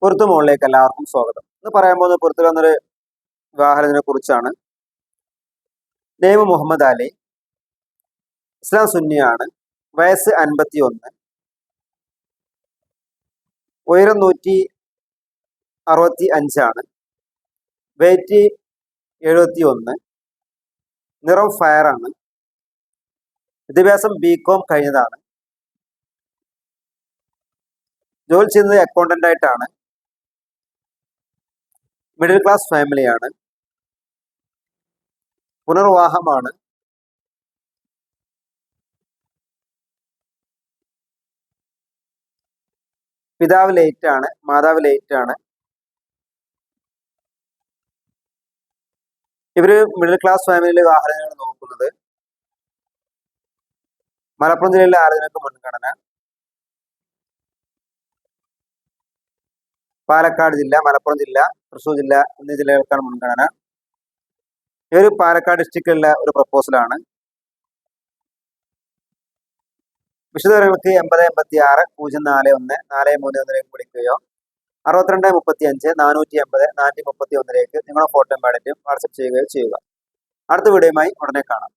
പൊരുത്തു മുകളിലേക്ക് എല്ലാവർക്കും സ്വാഗതം. ഇന്ന് പറയാൻ പോകുന്നത് പൊരുത്തിൽ വന്നൊരു വിവാഹത്തിനെ കുറിച്ചാണ്. നെയ്മ് മുഹമ്മദ് അലി, ഇസ്ലാം സുന്നിയാണ്, വയസ്സ് 51, ഉയരം 165, വെയിറ്റ് 71, നിറം ഫയറാണ്, വിദ്യാഭ്യാസം ബികോം കഴിഞ്ഞതാണ്, ജോലി ചെയ്യുന്നത് അക്കൗണ്ടന്റ് ആയിട്ടാണ്, മിഡിൽ ക്ലാസ് ഫാമിലിയാണ്, പുനർവിവാഹമാണ്, പിതാവ് ലേറ്റ് ആണ്, മാതാവ് ലേറ്റ് ആണ്. ഇവര് മിഡിൽ ക്ലാസ് ഫാമിലിയിലെ വിവാഹമാണ് നോക്കുന്നത്. മലപ്പുറം ജില്ലയിലെ ആലോചനക്ക് മുൻഗണന, പാലക്കാട് ജില്ല, മലപ്പുറം ജില്ല, തൃശ്ശൂർ ജില്ല എന്നീ ജില്ലകൾക്കാണ് മുൻഗണന. ഈ ഒരു പാലക്കാട് ഡിസ്ട്രിക്റ്റിലുള്ള ഒരു പ്രപ്പോസലാണ്. വിശദവിവരങ്ങൾക്ക് 8086 041 വിളിക്കുകയോ 6235 480 431 നിങ്ങളുടെ ഫോട്ടോയും ബാലറ്റും വാട്സപ്പ് ചെയ്യുകയോ ചെയ്യുക. അടുത്ത വീഡിയോയുമായി ഉടനെ കാണാം.